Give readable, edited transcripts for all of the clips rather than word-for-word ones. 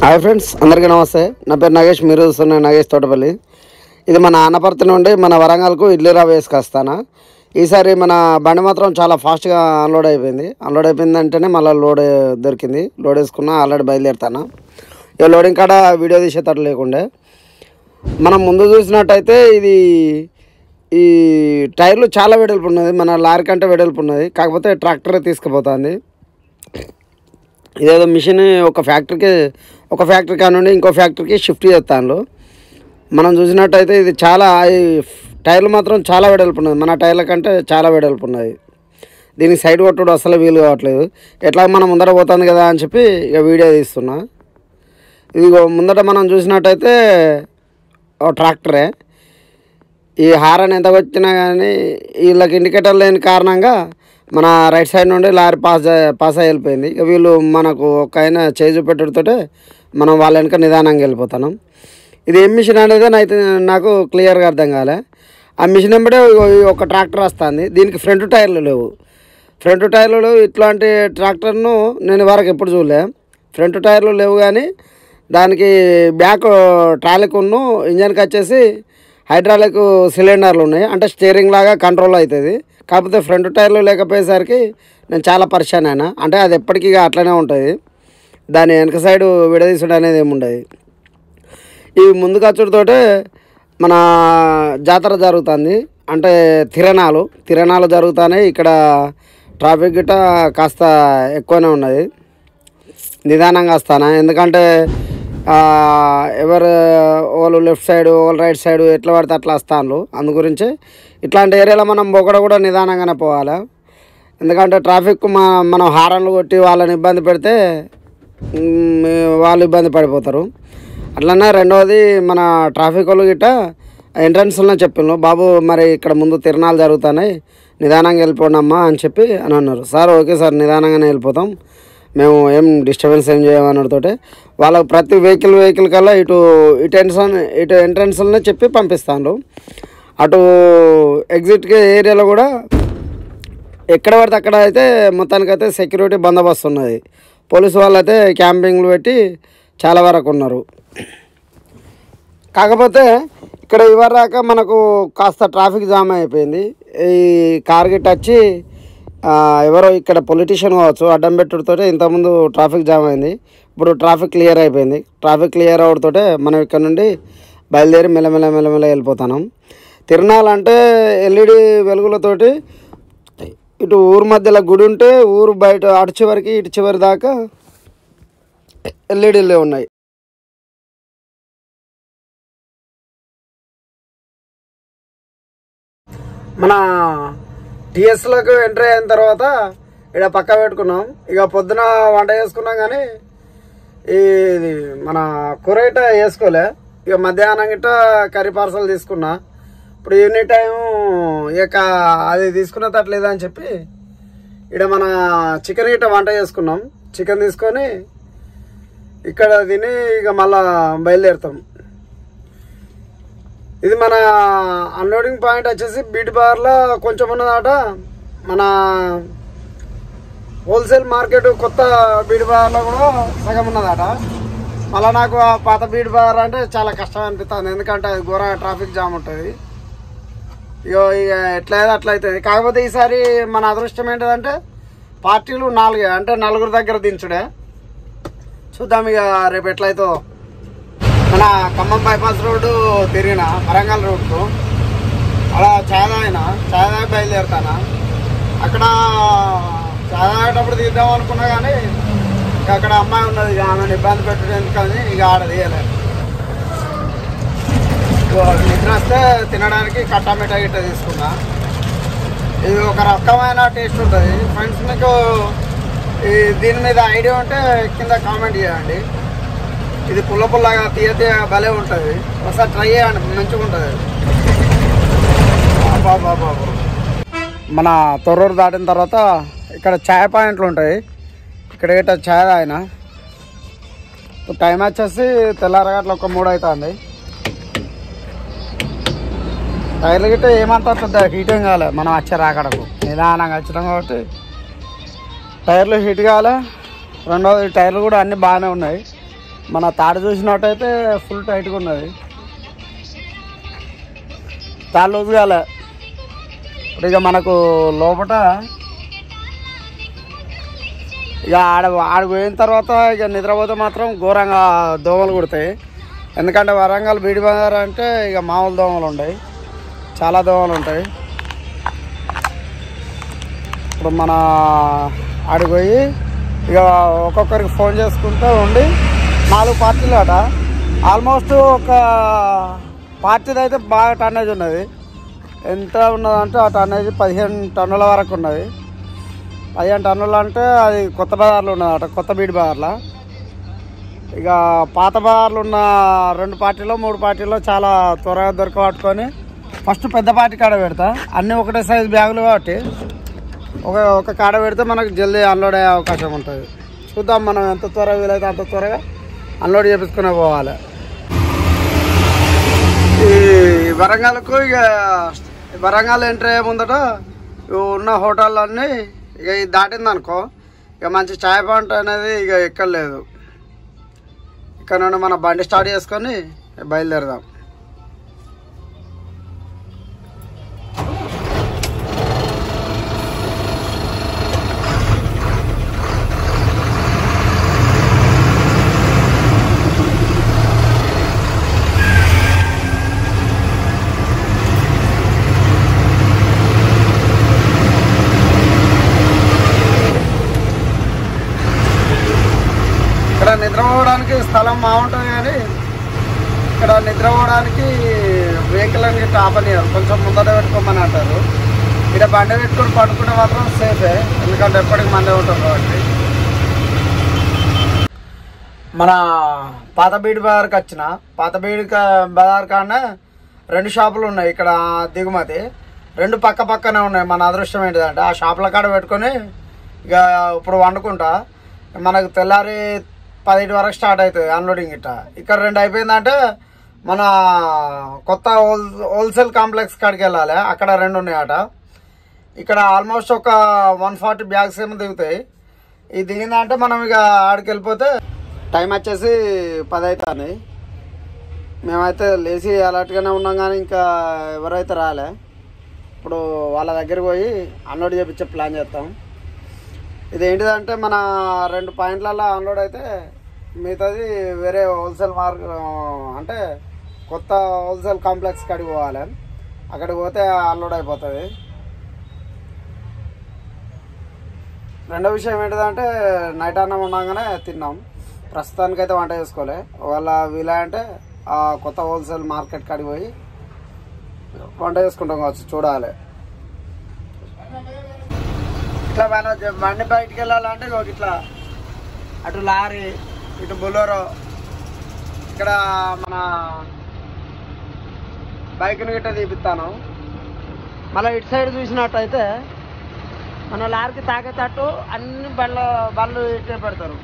Hi friends, అందరికీ నమస్తే. నా పేరు నాగేష్. మీరు చూస్తున్న నాగేష్ తోటపల్లి. ఇది మన ఆనపర్తి నుండి మన వరంగల్కు ఇడ్లీ రవ్వ వేసుకొస్తాను. ఈసారి మన బండి మాత్రం చాలా ఫాస్ట్గా అన్లోడ్ అయిపోయింది అంటేనే మళ్ళీ లోడ్ దొరికింది. లోడ్ వేసుకున్నా, ఆల్రెడీ బయలుదేరుతాను. ఇక లోడింగ్ కాడ వీడియో తీసేటట్టు లేకుండే. మనం ముందు చూసినట్టయితే ఈ టైర్లు చాలా వెడల్పు ఉన్నది, మన లారీ కంటే వెడల్పు ఉన్నది. కాకపోతే ట్రాక్టరే తీసుకుపోతుంది. ఇదేదో మిషన్ ఒక ఫ్యాక్టరీ కానుండి ఇంకో ఫ్యాక్టరీకి షిఫ్ట్ చేస్తాను. మనం చూసినట్టయితే ఇది చాలా టైర్లు మాత్రం చాలా వెడల్పు ఉన్నది, మన టైర్ల కంటే చాలా వెడల్పు ఉన్నది. దీనికి సైడ్ కొట్టుడు అసలు వీలు కావట్లేదు. ఎట్లా మనం ముందర పోతుంది కదా అని చెప్పి ఇక వీడియో తీస్తున్నా. ఇది ముందట మనం చూసినట్టయితే ట్రాక్టరే. ఈ హారన్ ఎంత వచ్చినా కానీ వీళ్ళకి ఇండికేటర్ లేని కారణంగా మన రైట్ సైడ్ నుండి లారీ పాస్ అయి వెళ్ళిపోయింది. ఇక వీళ్ళు మనకు ఒక ఆయన చేయి చూపెట్టడంతో మనం వాళ్ళ వెనక నిదానంగా వెళ్ళిపోతాం. ఇది ఏం మిషన్ అనేది నాకు క్లియర్గా అర్థం కాలే. ఆ మిషన్ వెంబడే ఒక ట్రాక్టర్ వస్తుంది. దీనికి ఫ్రంట్ టైర్లు లేవు. ఇట్లాంటి ట్రాక్టర్ను నేను వరకు ఎప్పుడు చూడలే. ఫ్రంట్ టైర్లు లేవు, కానీ దానికి బ్యాక్ ట్రాలిక్ను ఇంజన్కి వచ్చేసి హైడ్రాలిక్ సిలిండర్లు ఉన్నాయి. అంటే స్టీరింగ్ లాగా కంట్రోల్ అవుతుంది. కాకపోతే ఫ్రంట్ టైర్లు లేకపోయేసరికి నేను చాలా పరిశాన్ అయినా. అంటే అది ఎప్పటికీ అట్లనే ఉంటుంది, దాని వెనక సైడు విడదీసుడు అనేది ఏముండదు. ఈ ముందు ఖర్చుడితోటే మన జాతర జరుగుతుంది. అంటే తిరణాలు జరుగుతున్నాయి. ఇక్కడ ట్రాఫిక్ గిట్ట కాస్త ఎక్కువనే ఉన్నది. నిదానంగా వస్తాను, ఎందుకంటే వాళ్ళు లెఫ్ట్ సైడ్, వాళ్ళు రైట్ సైడ్ ఎట్లా పడితే అట్లా వస్తాను. అందు గురించి ఇట్లాంటి ఏరియాలో మనం కూడా నిదానంగానే పోవాలి. ఎందుకంటే ట్రాఫిక్ మనం హారన్లు కొట్టి వాళ్ళని ఇబ్బంది పెడితే వాళ్ళు ఇబ్బంది పడిపోతారు. అట్లనే రెండవది, మన ట్రాఫిక్ వాళ్ళు గిట్ట ఎంట్రన్స్లోనే చెప్పిండ్రు, బాబు మరి ఇక్కడ ముందు తిరణాలు జరుగుతున్నాయి, నిదానంగా వెళ్ళిపోండి అమ్మా అని చెప్పి అని అన్నారు. సార్ ఓకే సార్, నిదానంగానే వెళ్ళిపోతాం, మేము ఏం డిస్టర్బెన్స్ ఏం చేయమన్నతోటే వాళ్ళకు ప్రతి వెహికల్ కల్లా ఇటు ఎంట్రన్స్లోనే చెప్పి పంపిస్తాను. అటు ఎగ్జిట్కి ఏరియాలో కూడా ఎక్కడ పడితే అక్కడ అయితే మొత్తానికైతే సెక్యూరిటీ బందోబస్తు ఉన్నది. పోలీసు వాళ్ళు అయితే క్యాంపింగ్లు పెట్టి చాలా వరకు ఉన్నారు. కాకపోతే ఇక్కడ ఇవరాక మనకు కాస్త ట్రాఫిక్ జామ్ అయిపోయింది. ఈ కార్ గిట్ట వచ్చి ఎవరో ఇక్కడ పొలిటీషియన్ కావచ్చు అడ్డం పెట్టుడితో ఇంతకుముందు ట్రాఫిక్ జామ్ అయింది. ఇప్పుడు ట్రాఫిక్ క్లియర్ అయిపోయింది. ట్రాఫిక్ క్లియర్ అవడంతో మనం ఇక్కడ నుండి బయలుదేరి మెల్లమెల్ల వెళ్ళిపోతున్నాం. తిరణాలంటే ఎల్ఈడి వెలుగులతోటి ఇటు ఊరు మధ్యలో గుడి ఉంటే ఊరు బయట అటు చివరికి ఇటు చివరి దాకా ఎల్ఈడీలే ఉన్నాయి. మన టీఎస్లోకి ఎంట్రీ అయిన తర్వాత ఇక్కడ పక్క పెట్టుకున్నాం. ఇక పొద్దున వంట చేసుకున్నాం, కానీ ఇది మన కూరగిట్ట వేసుకోలే. ఇక మధ్యాహ్నం గిట్ట కర్రీ పార్సల్ తీసుకున్నా. ఇప్పుడు ఈవినింగ్ టైం ఇక అది తీసుకునేటట్లేదా అని చెప్పి ఇక్కడ మన చికెన్ గిట్ట వంట చేసుకున్నాం. చికెన్ తీసుకొని ఇక్కడ తిని ఇక మళ్ళా బయలుదేరుతాం. ఇది మన అన్లోడింగ్ పాయింట్ వచ్చేసి బీట్ బార్లో కొంచెం ఉన్నదాట. మన హోల్సేల్ మార్కెట్ కొత్త బీట్ బార్లో కూడా సగం ఉన్నదాట. మళ్ళీ నాకు ఆ పాత బీట్ బార్ అంటే చాలా కష్టం అనిపిస్తుంది, ఎందుకంటే అది ఘోరంగా ట్రాఫిక్ జామ్ ఉంటుంది. ఇక ఎట్లయితే అట్లా అవుతుంది. కాకపోతే ఈసారి మన అదృష్టం ఏంటంటే పార్టీలు 4, అంటే 4 దగ్గర దించుడే. చూద్దాం ఇక రేపు ఎట్లయితో. మన ఖమ్మం బైపాస్ రోడ్డు తిరిగిన వరంగల్ రోడ్కు అలా చాయ్ తాగి బయలుదేరుతాను. అక్కడ చాయ్ తాగేటప్పుడు తీద్దాం అనుకున్నా, కానీ ఇక అక్కడ అమ్మాయి ఉన్నది, ఇక ఆమెను ఇబ్బంది పెట్టడం ఎందుకని ఇక ఆడ తీయలేదు. నిద్ర వస్తే తినడానికి కట్టా మిఠా గిట్ట తీసుకున్నా. ఇది ఒక రకమైన టేస్ట్ ఉంటుంది. ఫ్రెండ్స్, మీకు దీని మీద ఐడియా ఉంటే కింద కామెంట్ చేయండి. ఇది పుల్లగా తీయ భలే ఉంటుంది. ఒకసారి ట్రై చేయండి, మంచిగా ఉంటుంది. బాబా మన తొర్రూరు దాటిన తర్వాత ఇక్కడ ఛాయ్ పాయింట్లు ఉంటాయి. ఇక్కడ గిట్ట ఛాయ్ తాగిన. టైం వచ్చేసి తెల్లారగట్ల 3 అవుతుంది. టైర్లు గిట్ట ఏమంతా పెద్ద హీట్ ఏం కాలే. మనం వచ్చే రాకడకు నిదానంగా వచ్చినాం కాబట్టి టైర్లు హీట్ కాలే. రెండవది టైర్లు కూడా అన్నీ బాగానే ఉన్నాయి. మన తాడు చూసినట్టయితే ఫుల్ టైట్గా ఉన్నది, తాడు లూజ్ కాలే. ఇప్పుడు ఇక మనకు లోపల ఇక ఆడ పోయిన తర్వాత ఇక నిద్రపోతే మాత్రం ఘోరంగా దోమలు కుడతాయి. ఎందుకంటే వరంగల్ బీడి బజార్ అంటే ఇక మామూలు దోమలు ఉంటాయి, చాలా దోమలు ఉంటాయి. ఇప్పుడు మన ఆడిపోయి ఇక ఒక్కొక్కరికి ఫోన్ చేసుకుంటూ ఉండి 4 పార్టీలు అట. ఆల్మోస్ట్ ఒక పార్టీది అయితే బాగా టన్నేజ్ ఉన్నది. ఎంత ఉన్నదంటే ఆ టన్నేజ్ 15 టన్నుల వరకు ఉన్నది. 15 టన్నులు అంటే అది కొత్త బజార్లో ఉన్నదట, కొత్త బీడి బజార్లో. ఇక పాత బజార్లు ఉన్న 2 పార్టీలో 3 పార్టీలో చాలా త్వరగా దొరకబట్టుకొని ఫస్ట్ పెద్ద పార్టీ కాడ పెడతా. అన్నీ ఒకటే సైజు బ్యాగులు కాబట్టి ఒక కాడ పెడితే మనకు జల్దీ అన్లోడ్ అయ్యే అవకాశం ఉంటుంది. చూద్దాం మనం ఎంత త్వరగా వీలైతే అంత త్వరగా అన్లోడ్ చేపించుకునే పోవాలి. ఈ వరంగల్కు ఇక వరంగల్ ఎంట్రీ అయ్యే ముందట ఉన్న హోటళ్ళన్నీ ఇక ఇది దాటిందనుకో ఇక మంచి చాయ్ పాయింట్ అనేది ఇక ఎక్కర్లేదు. ఇక్కడ నుండి మన బండి స్టార్ట్ చేసుకొని బయలుదేరదాం. ఇక్కడ నిద్రపోవడానికి స్థలం బాగుంటుంది, కానీ ఇక్కడ నిద్రపోవడానికి వెహికల్ అని ఆపనియారు, కొంచెం ముందర పెట్టుకోమని అంటారు. ఇక్కడ బండి పెట్టుకొని పడుకుంటే మాత్రం సేఫే, ఎందుకంటే ఎప్పటికి మందే ఉంటాం కాబట్టి. మన పాత బీడి బజార్కి వచ్చిన పాత బీడి బజార్ కాడ 2 షాపులు ఉన్నాయి. ఇక్కడ దిగుమతి 2 పక్క పక్కనే ఉన్నాయి. మన అదృష్టం ఏంటిదంటే ఆ షాపుల కాడ పెట్టుకొని ఇక ఇప్పుడు వండుకుంటా. మనకు తెల్లారి 10 వరకు స్టార్ట్ అవుతుంది అన్లోడింగ్. ఇక్కడ 2 అయిపోయిందంటే మన కొత్త హోల్సేల్ కాంప్లెక్స్ కాడికి వెళ్ళాలి, అక్కడ 2 ఉన్నాయట. ఇక్కడ ఆల్మోస్ట్ ఒక 140 బ్యాగ్స్ ఏమో దిగుతాయి. ఇది దిగిందంటే మనం ఇక ఆడికి వెళ్ళిపోతే టైం వచ్చేసి 10 అవుతుంది. మేమైతే లేచి అలర్ట్గానే ఉన్నాం, కానీ ఇంకా ఎవరైతే రాలే. ఇప్పుడు వాళ్ళ దగ్గరికి పోయి అన్లోడ్ చేయించే ప్లాన్ చేస్తాం. ఇదేంటిదంటే మన 2 పాయింట్లలో అన్లోడ్ అయితే మిగతాది వేరే హోల్సేల్ అంటే కొత్త హోల్సేల్ కాంప్లెక్స్ కాడికి పోవాలి. అక్కడికి పోతే అన్లోడ్ అయిపోతుంది. రెండో విషయం ఏంటిదంటే నైట్ అన్నం ఉండగానే తిన్నాం, ప్రస్తుతానికైతే వంట చేసుకోలే. వాళ్ళ వీలా అంటే ఆ కొత్త హోల్సేల్ మార్కెట్ కాడికి పోయి వంట చేసుకుంటాం కావచ్చు, చూడాలి. ఇట్లా మన బండి బయటికి వెళ్ళాలంటే ఇట్లా అటు లారీ, ఇటు బొలెరో, ఇక్కడ మన బైక్ను గిట్ట తీపిస్తాను. మళ్ళీ ఇటు సైడ్ చూసినట్టయితే మన లారీకి తాకేటట్టు అన్ని బళ్ళు ఇట్టే పెడతారు.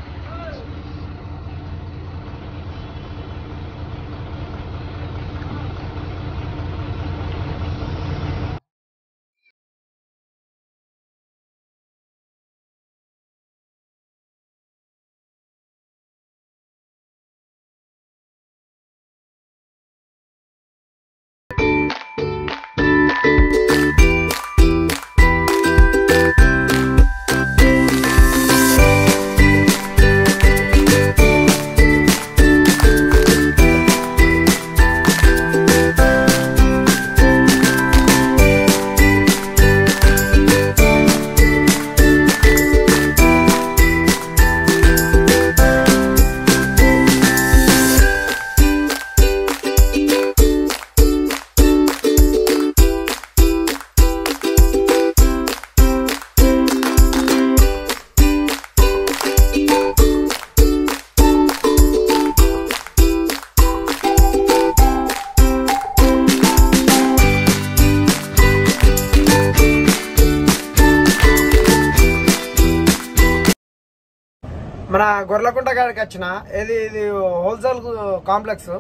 మన గొర్రెకుంట కాడికి వచ్చిన ఇది హోల్సేల్ కాంప్లెక్స్.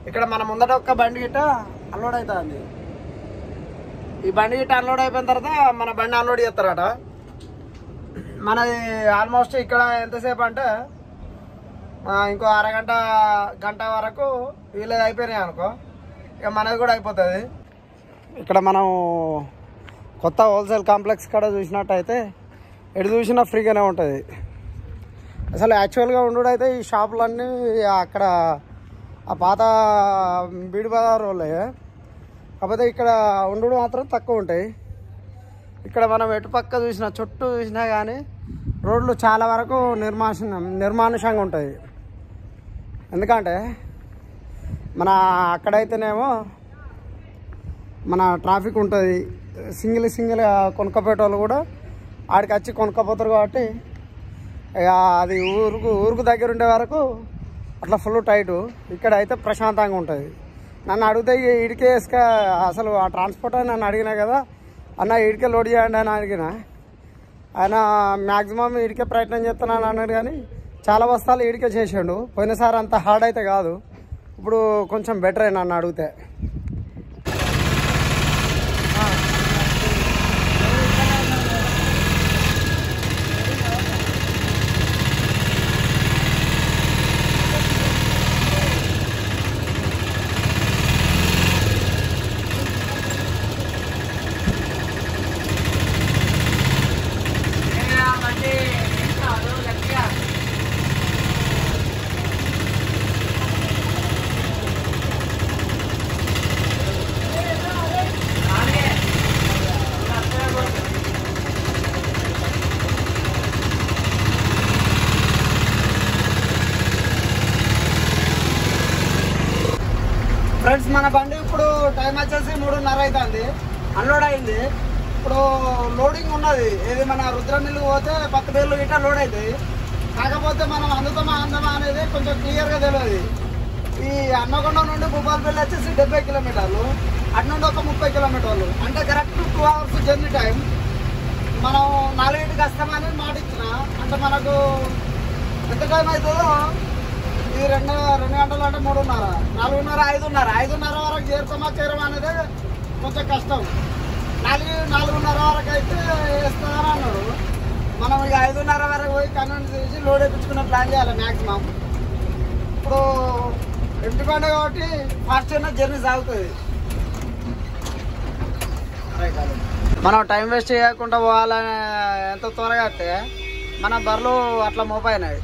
ఇక్కడ మన ముందట ఒక్క బండి గిట్ట అన్లోడ్ అవుతుంది. ఈ బండి గిట్ట అన్లోడ్ అయిపోయిన తర్వాత మన బండి అన్లోడ్ చేస్తారట. మనది ఆల్మోస్ట్ ఇక్కడ ఎంతసేపు అంటే ఇంకో అరగంట గంట వరకు వీళ్ళది అయిపోయినాయి అనుకో, ఇక మనది కూడా అయిపోతుంది. ఇక్కడ మనం కొత్త హోల్సేల్ కాంప్లెక్స్ కాడ చూసినట్టయితే ఎటు చూసినా ఫ్రీగానే ఉంటుంది. అసలు యాక్చువల్గా ఉండుడైతే ఈ షాపులన్నీ అక్కడ ఆ పాత బీడి బజార్ వాళ్ళే, కాకపోతే ఇక్కడ ఉండు మాత్రం తక్కువ ఉంటాయి. ఇక్కడ మనం ఎటుపక్క చూసినా చుట్టూ చూసినా కానీ రోడ్లు చాలా వరకు నిర్మానుషంగా ఉంటాయి. ఎందుకంటే మన అక్కడైతేనేమో మన ట్రాఫిక్ ఉంటుంది, సింగిల్ కొనుక్కపోయేటోళ్ళు కూడా ఆడికి వచ్చి కొనుక్కపోతారు. కాబట్టి ఇక అది ఊరుకు దగ్గర ఉండే వరకు అట్లా ఫుల్ టైటు. ఇక్కడ అయితే ప్రశాంతంగా ఉంటుంది. నన్ను అడిగితే ఇడికే అసలు ఆ ట్రాన్స్పోర్ట్ అని నన్ను అడిగినా కదా, అన్న ఇడికే లోడ్ చేయండి అని అడిగిన. ఆయన మ్యాక్సిమం ఇడికే ప్రయత్నం చేస్తున్నాను అన్నాడు, కానీ చాలా బస్తాలు ఇడికే చేసాడు. పోయినసారి అంత హార్డ్ అయితే కాదు, ఇప్పుడు కొంచెం బెటర్ అయినా నన్ను అడిగితే. ఫ్రెండ్స్, మన బండి ఇప్పుడు టైం వచ్చేసి 3:30 అవుతుంది. అన్లోడ్ అయింది. ఇప్పుడు లోడింగ్ ఉన్నది. ఇది మన రుద్రమిల్లు పోతే 10 బేర్లు గిట్ట లోడ్ అవుతాయి. కాకపోతే మనం అందుతామా అందమా అనేది కొంచెం క్లియర్గా తెలియదు. ఈ హన్మకొండ నుండి భూపాలపల్లి వచ్చేసి 70 కిలోమీటర్లు, అటు నుండి ఒక 30 కిలోమీటర్లు, అంటే కరెక్ట్ 2 అవర్స్ జర్నీ టైం. మనం 4కి వస్తామని మాట ఇచ్చిన, అంటే మనకు ఎంత టైం అవుతుందో ఇది 2 గంటలు అంటే 3:30, 4:30, 5:30 వరకు చేరమా అనేది కొంచెం కష్టం. 4:30 వరకు అయితే వేస్తుందని అన్నాడు. మనం ఇక 5:30 వరకు పోయి కన్వెన్స్ చేసి లోడ్ వేయించుకునే ప్లాన్ చేయాలి మ్యాక్సిమం. ఇప్పుడు ఎంటీ బండి కాబట్టి ఫాస్ట్ అయినా జర్నీ సాగుతుంది. మనం టైం వేస్ట్ చేయకుండా పోవాలని ఎంత త్వరగా అయితే మన బర్రెలు అట్లా మోపైనాయి.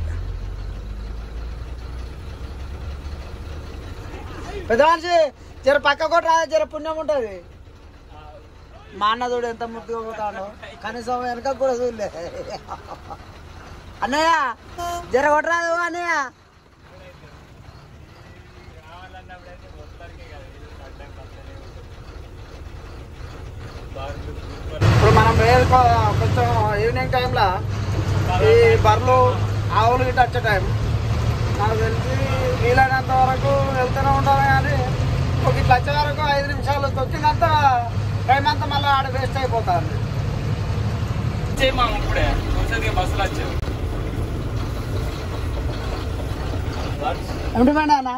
పెద్ద మనిషి జర పక్క కొట్ట జర పుణ్యం ఉంటుంది. మా అన్న చూడు ఎంత ముద్దుగా పోతాడు, కనీసం వెనక కూడా చూడలే. అన్నయ్య జర కొట్టరాదు అన్నయ్య. ఇప్పుడు మనం కొంచెం ఈవినింగ్ టైంలో ఈ బర్రెలు ఆవులు గిట్ట వచ్చే టైం నాకు తెలిసి వీలైనంత వరకు వెళ్తూనే ఉంటాను. కానీ ఒక ఇట్లా వచ్చే వరకు 5 నిమిషాలు తొక్కినంత టైం అంతా మళ్ళీ ఆడ వేస్ట్ అయిపోతుంది. ఏమిటి బండి అన్న?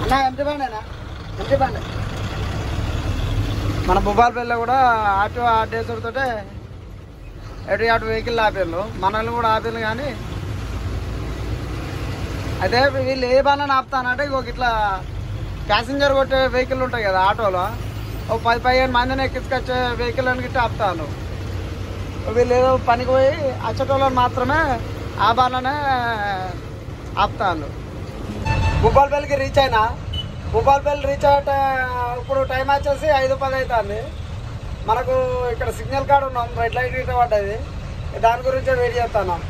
అన్న ఎంటి బండి అన్న? ఎంటి బండి. మన భూపాలపల్లిలో కూడా ఆటో ఆడేసుడితో అటు వెహికల్ ఆపేళ్ళు, మనల్ని కూడా ఆపేళ్ళు. కానీ అదే వీళ్ళు ఏ బాగా ఆపుతానంటే ఇంకొక ఇట్లా ప్యాసింజర్ కొట్టే వెహికల్ ఉంటాయి కదా ఆటోలో, ఓ 10-15 మందిని ఎక్కించుకొచ్చే వెహికల్ అని గిట్ట ఆపుతాను. వీళ్ళు ఏదో పనికి పోయి అచ్చటోళ్ళని మాత్రమే ఆ బాగానే ఆపుతాను. భూపాలపల్లికి రీచ్ అయినా, భూపాలపల్లి రీచ్ అయ్యే ఇప్పుడు టైం వచ్చేసి 5:10 అవుతుంది. మనకు ఇక్కడ సిగ్నల్ కార్డు ఉన్నాం, రెడ్ లైట్ గిట్ట పడ్డది. దాని గురించి వెయిట్ చేస్తున్నాం.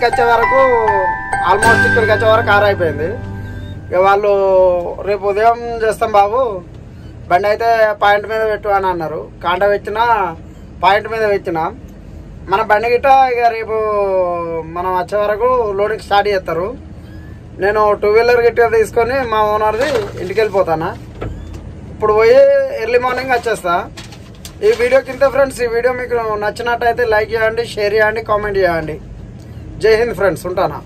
ఇంటికి వచ్చే వరకు ఆల్మోస్ట్ ఇక్కడికి వచ్చే వరకు 6 అయిపోయింది. ఇక వాళ్ళు రేపు ఉదయం చేస్తాం బాబు, బండి అయితే పాయింట్ మీద పెట్టు అని అన్నారు. కాంట పెట్టినా పాయింట్ మీద పెట్టినా మన బండి గిట్ట ఇక రేపు మనం వచ్చే వరకు లోడింగ్ స్టార్ట్ చేస్తారు. నేను 2 వీలర్ గిట్ట తీసుకొని మా ఓనర్ది ఇంటికి వెళ్ళిపోతాను. ఇప్పుడు పోయి ఎర్లీ మార్నింగ్ వచ్చేస్తా. ఈ వీడియో కింద ఫ్రెండ్స్, ఈ వీడియో మీకు నచ్చినట్టయితే లైక్ చేయండి, షేర్ చేయండి, కామెంట్ చేయండి. జై హింద్ ఫ్రెండ్స్, ఉంటానా.